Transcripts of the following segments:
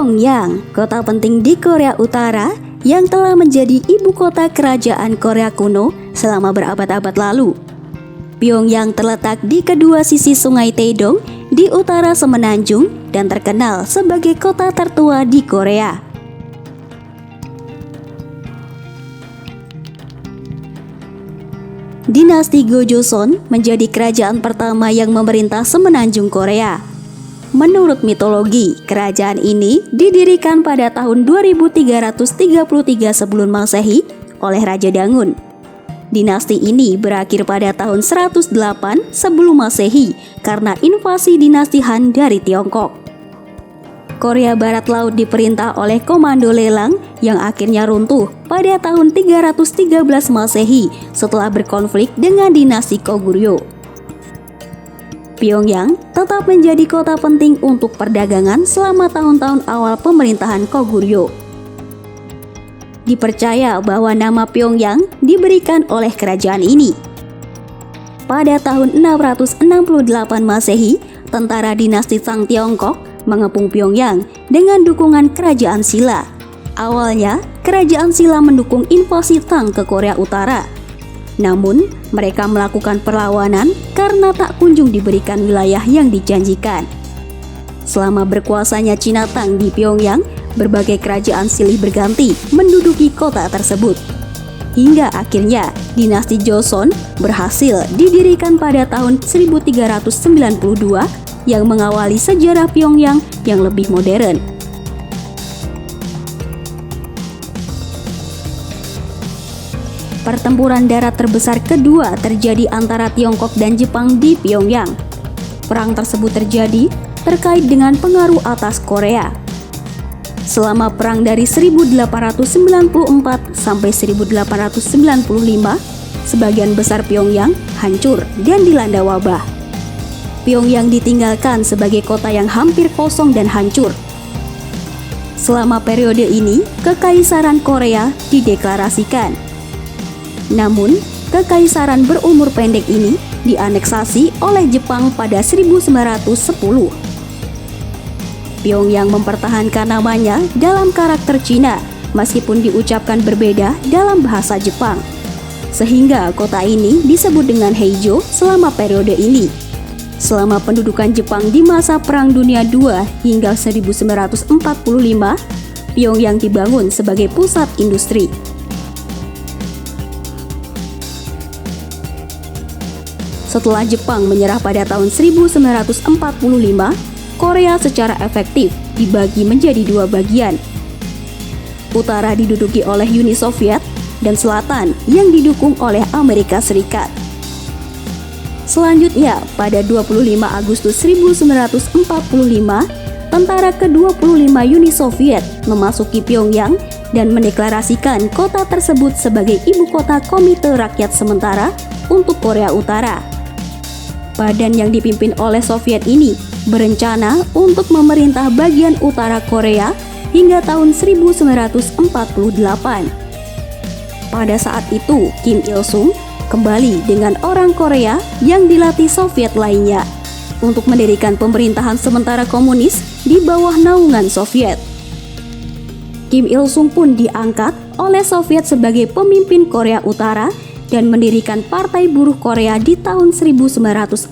Pyongyang, kota penting di Korea Utara yang telah menjadi ibu kota kerajaan Korea kuno selama berabad-abad lalu. Pyongyang terletak di kedua sisi Sungai Taedong di utara Semenanjung dan terkenal sebagai kota tertua di Korea. Dinasti Gojoseon menjadi kerajaan pertama yang memerintah Semenanjung Korea. Menurut mitologi, kerajaan ini didirikan pada tahun 2333 sebelum Masehi oleh Raja Dangun. Dinasti ini berakhir pada tahun 108 sebelum Masehi karena invasi dinasti Han dari Tiongkok. Korea Barat Laut diperintah oleh Komando Lelang yang akhirnya runtuh pada tahun 313 Masehi setelah berkonflik dengan dinasti Goguryeo. Pyongyang tetap menjadi kota penting untuk perdagangan selama tahun-tahun awal pemerintahan Goguryeo. Dipercaya bahwa nama Pyongyang diberikan oleh kerajaan ini. Pada tahun 668 Masehi, tentara dinasti Tang Tiongkok mengepung Pyongyang dengan dukungan kerajaan Silla. Awalnya, kerajaan Silla mendukung invasi Tang ke Korea Utara. Namun, mereka melakukan perlawanan karena tak kunjung diberikan wilayah yang dijanjikan. Selama berkuasanya Cina Tang di Pyongyang, berbagai kerajaan silih berganti menduduki kota tersebut. Hingga akhirnya, dinasti Joseon berhasil didirikan pada tahun 1392 yang mengawali sejarah Pyongyang yang lebih modern. Pertempuran darat terbesar kedua terjadi antara Tiongkok dan Jepang di Pyongyang. Perang tersebut terjadi terkait dengan pengaruh atas Korea. Selama perang dari 1894 sampai 1895, sebagian besar Pyongyang hancur dan dilanda wabah. Pyongyang ditinggalkan sebagai kota yang hampir kosong dan hancur. Selama periode ini, Kekaisaran Korea dideklarasikan. Namun, kekaisaran berumur pendek ini dianeksasi oleh Jepang pada 1910. Pyongyang mempertahankan namanya dalam karakter Cina meskipun diucapkan berbeda dalam bahasa Jepang. Sehingga kota ini disebut dengan Heijo selama periode ini. Selama pendudukan Jepang di masa Perang Dunia II hingga 1945, Pyongyang dibangun sebagai pusat industri. Setelah Jepang menyerah pada tahun 1945, Korea secara efektif dibagi menjadi dua bagian. Utara diduduki oleh Uni Soviet dan selatan yang didukung oleh Amerika Serikat. Selanjutnya, pada 25 Agustus 1945, tentara ke-25 Uni Soviet memasuki Pyongyang dan mendeklarasikan kota tersebut sebagai ibu kota Komite Rakyat Sementara untuk Korea Utara. Badan yang dipimpin oleh Soviet ini berencana untuk memerintah bagian utara Korea hingga tahun 1948. Pada saat itu, Kim Il-sung kembali dengan orang Korea yang dilatih Soviet lainnya untuk mendirikan pemerintahan sementara komunis di bawah naungan Soviet. Kim Il-sung pun diangkat oleh Soviet sebagai pemimpin Korea Utara dan mendirikan Partai Buruh Korea di tahun 1948.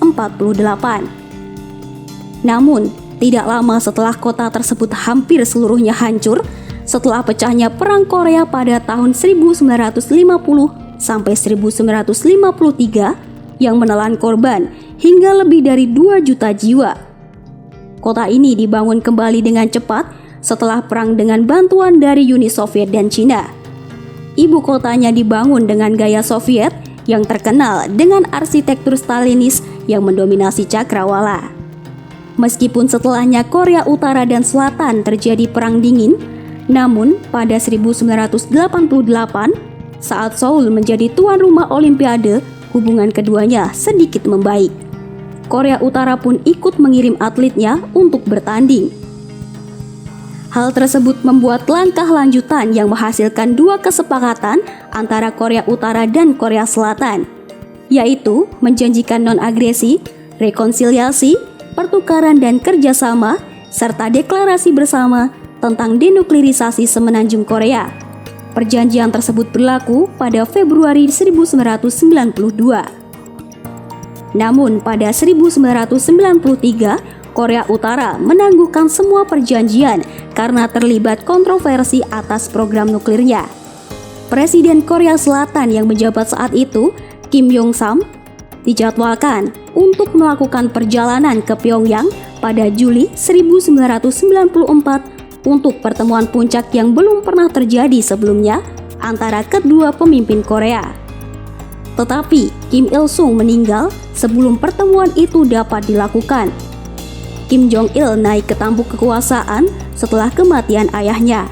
Namun, tidak lama setelah kota tersebut hampir seluruhnya hancur, setelah pecahnya Perang Korea pada tahun 1950 sampai 1953 yang menelan korban hingga lebih dari 2 juta jiwa. Kota ini dibangun kembali dengan cepat setelah perang dengan bantuan dari Uni Soviet dan Cina. Ibu kotanya dibangun dengan gaya Soviet yang terkenal dengan arsitektur Stalinis yang mendominasi cakrawala. Meskipun setelahnya Korea Utara dan Selatan terjadi perang dingin, namun pada 1988 saat Seoul menjadi tuan rumah Olimpiade, hubungan keduanya sedikit membaik. Korea Utara pun ikut mengirim atletnya untuk bertanding. Hal tersebut membuat langkah lanjutan yang menghasilkan dua kesepakatan antara Korea Utara dan Korea Selatan, yaitu menjanjikan non-agresi, rekonsiliasi, pertukaran dan kerjasama, serta deklarasi bersama tentang denuklirisasi semenanjung Korea. Perjanjian tersebut berlaku pada Februari 1992. Namun pada 1993, Korea Utara menangguhkan semua perjanjian karena terlibat kontroversi atas program nuklirnya. Presiden Korea Selatan yang menjabat saat itu, Kim Yong-sam, dijadwalkan untuk melakukan perjalanan ke Pyongyang pada Juli 1994 untuk pertemuan puncak yang belum pernah terjadi sebelumnya antara kedua pemimpin Korea. Tetapi Kim Il-sung meninggal sebelum pertemuan itu dapat dilakukan. Kim Jong-il naik ke tampuk kekuasaan setelah kematian ayahnya.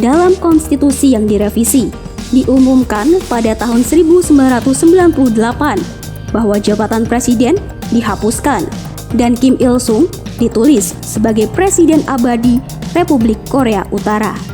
Dalam konstitusi yang direvisi, diumumkan pada tahun 1998 bahwa jabatan presiden dihapuskan dan Kim Il-sung ditulis sebagai Presiden Abadi Republik Korea Utara.